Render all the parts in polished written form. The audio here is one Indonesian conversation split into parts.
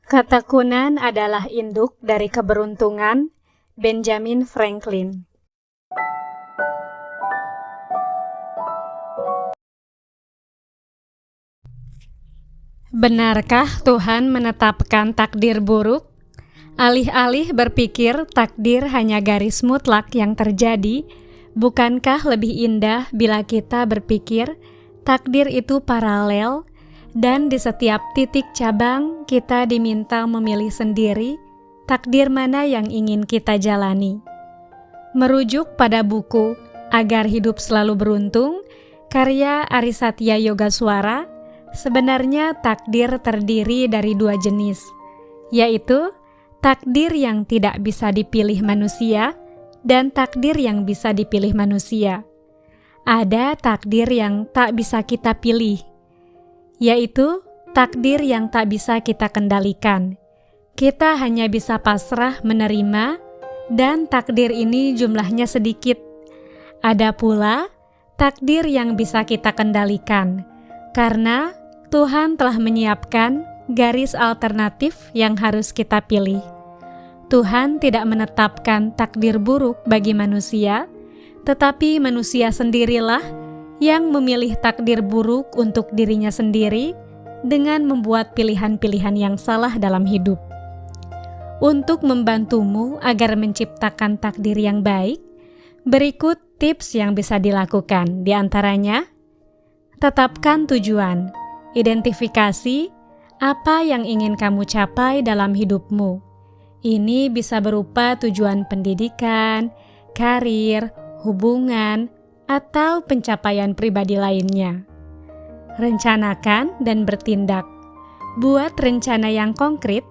Ketekunan adalah induk dari keberuntungan. Benjamin Franklin. Benarkah Tuhan menetapkan takdir buruk? Alih-alih berpikir takdir hanya garis mutlak yang terjadi, bukankah lebih indah bila kita berpikir takdir itu paralel, dan di setiap titik cabang kita diminta memilih sendiri takdir mana yang ingin kita jalani. Merujuk pada buku Agar Hidup Selalu Beruntung, karya Arisatya Yogaswara, sebenarnya takdir terdiri dari dua jenis, yaitu takdir yang tidak bisa dipilih manusia dan takdir yang bisa dipilih manusia. Ada takdir yang tak bisa kita pilih, yaitu takdir yang tak bisa kita kendalikan. Kita hanya bisa pasrah menerima, dan takdir ini jumlahnya sedikit. Ada pula takdir yang bisa kita kendalikan, karena Tuhan telah menyiapkan garis alternatif yang harus kita pilih. Tuhan tidak menetapkan takdir buruk bagi manusia, tetapi manusia sendirilah yang memilih takdir buruk untuk dirinya sendiri dengan membuat pilihan-pilihan yang salah dalam hidup. Untuk membantumu agar menciptakan takdir yang baik, berikut tips yang bisa dilakukan. Di antaranya, tetapkan tujuan. Identifikasi apa yang ingin kamu capai dalam hidupmu. Ini bisa berupa tujuan pendidikan, karir, hubungan, atau pencapaian pribadi lainnya. Rencanakan dan bertindak. Buat rencana yang konkret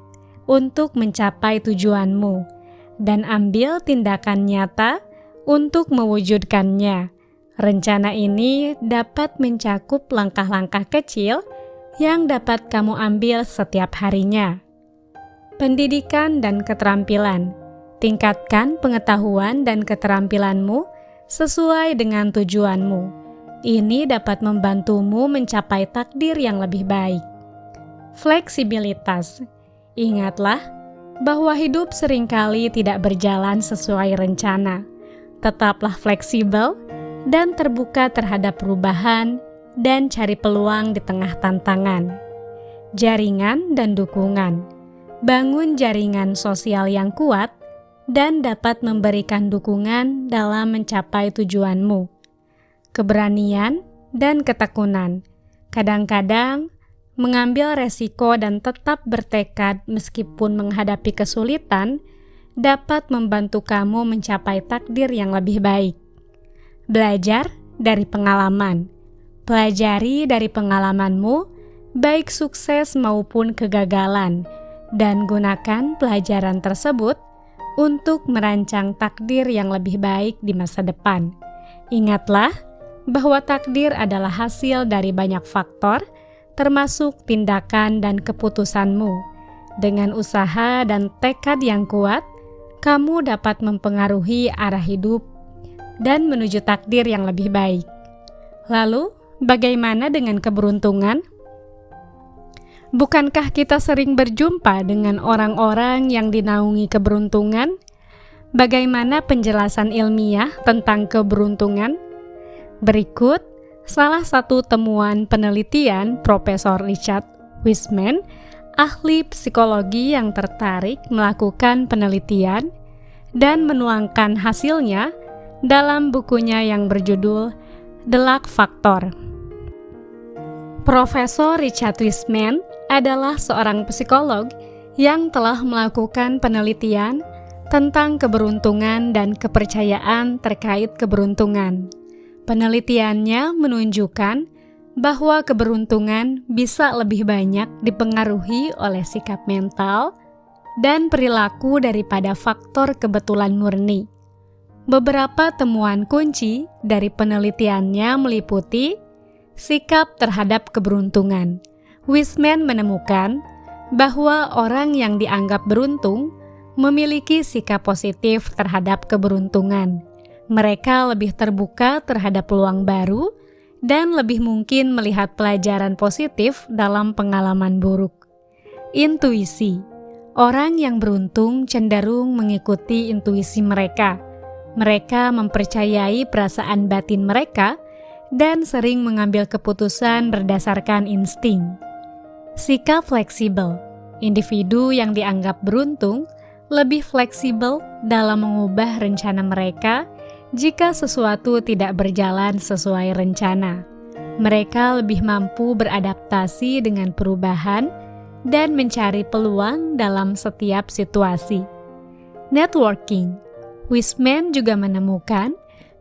untuk mencapai tujuanmu, dan ambil tindakan nyata untuk mewujudkannya. Rencana ini dapat mencakup langkah-langkah kecil yang dapat kamu ambil setiap harinya. Pendidikan dan keterampilan. Tingkatkan pengetahuan dan keterampilanmu sesuai dengan tujuanmu. Ini dapat membantumu mencapai takdir yang lebih baik. Fleksibilitas. Ingatlah bahwa hidup seringkali tidak berjalan sesuai rencana. Tetaplah fleksibel dan terbuka terhadap perubahan, dan cari peluang di tengah tantangan. Jaringan dan dukungan. Bangun jaringan sosial yang kuat dan dapat memberikan dukungan dalam mencapai tujuanmu. Keberanian dan ketekunan. Kadang-kadang, mengambil resiko dan tetap bertekad meskipun menghadapi kesulitan dapat membantu kamu mencapai takdir yang lebih baik. Belajar dari pengalaman. Pelajari dari pengalamanmu, baik sukses maupun kegagalan, dan gunakan pelajaran tersebut untuk merancang takdir yang lebih baik di masa depan. Ingatlah bahwa takdir adalah hasil dari banyak faktor, termasuk tindakan dan keputusanmu. Dengan usaha dan tekad yang kuat, kamu dapat mempengaruhi arah hidup dan menuju takdir yang lebih baik. Lalu, bagaimana dengan keberuntungan? Bukankah kita sering berjumpa dengan orang-orang yang dinaungi keberuntungan? Bagaimana penjelasan ilmiah tentang keberuntungan? Berikut salah satu temuan penelitian Profesor Richard Wiseman, ahli psikologi yang tertarik melakukan penelitian dan menuangkan hasilnya dalam bukunya yang berjudul The Luck Factor. Profesor Richard Wiseman adalah seorang psikolog yang telah melakukan penelitian tentang keberuntungan dan kepercayaan terkait keberuntungan. Penelitiannya menunjukkan bahwa keberuntungan bisa lebih banyak dipengaruhi oleh sikap mental dan perilaku daripada faktor kebetulan murni. Beberapa temuan kunci dari penelitiannya meliputi sikap terhadap keberuntungan. Wiseman menemukan bahwa orang yang dianggap beruntung memiliki sikap positif terhadap keberuntungan. Mereka lebih terbuka terhadap peluang baru dan lebih mungkin melihat pelajaran positif dalam pengalaman buruk. Intuisi. Orang yang beruntung cenderung mengikuti intuisi mereka. Mereka mempercayai perasaan batin mereka dan sering mengambil keputusan berdasarkan insting. Sikap fleksibel. Individu yang dianggap beruntung lebih fleksibel dalam mengubah rencana mereka jika sesuatu tidak berjalan sesuai rencana. Mereka lebih mampu beradaptasi dengan perubahan dan mencari peluang dalam setiap situasi. Networking. Wiseman juga menemukan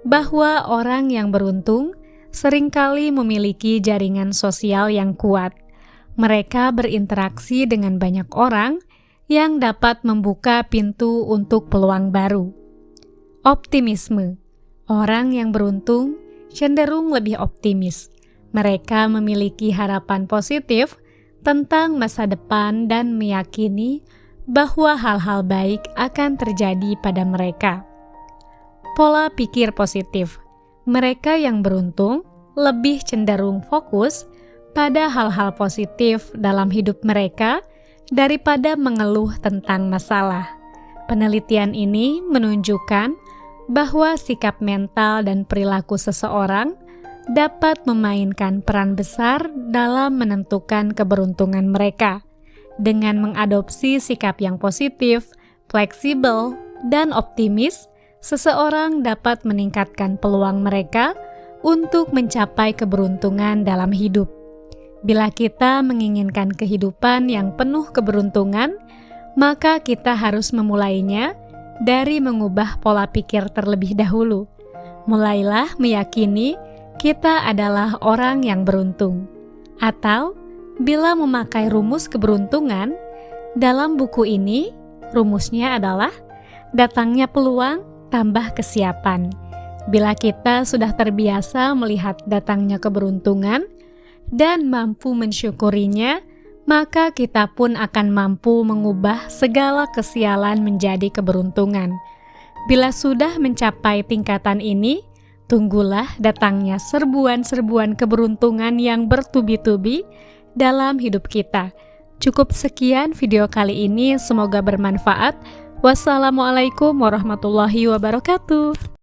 bahwa orang yang beruntung seringkali memiliki jaringan sosial yang kuat. Mereka berinteraksi dengan banyak orang yang dapat membuka pintu untuk peluang baru. Optimisme. Orang yang beruntung cenderung lebih optimis. Mereka memiliki harapan positif tentang masa depan dan meyakini bahwa hal-hal baik akan terjadi pada mereka. Pola pikir positif. Mereka yang beruntung lebih cenderung fokus pada hal-hal positif dalam hidup mereka daripada mengeluh tentang masalah. Penelitian ini menunjukkan bahwa sikap mental dan perilaku seseorang dapat memainkan peran besar dalam menentukan keberuntungan mereka. Dengan mengadopsi sikap yang positif, fleksibel, dan optimis, seseorang dapat meningkatkan peluang mereka untuk mencapai keberuntungan dalam hidup. Bila kita menginginkan kehidupan yang penuh keberuntungan, maka kita harus memulainya dari mengubah pola pikir terlebih dahulu. Mulailah meyakini kita adalah orang yang beruntung. Atau, bila memakai rumus keberuntungan, dalam buku ini, rumusnya adalah datangnya peluang tambah kesiapan. Bila kita sudah terbiasa melihat datangnya keberuntungan dan mampu mensyukurinya, maka kita pun akan mampu mengubah segala kesialan menjadi keberuntungan. Bila sudah mencapai tingkatan ini, tunggulah datangnya serbuan-serbuan keberuntungan yang bertubi-tubi dalam hidup kita. Cukup sekian video kali ini, semoga bermanfaat. Wassalamualaikum warahmatullahi wabarakatuh.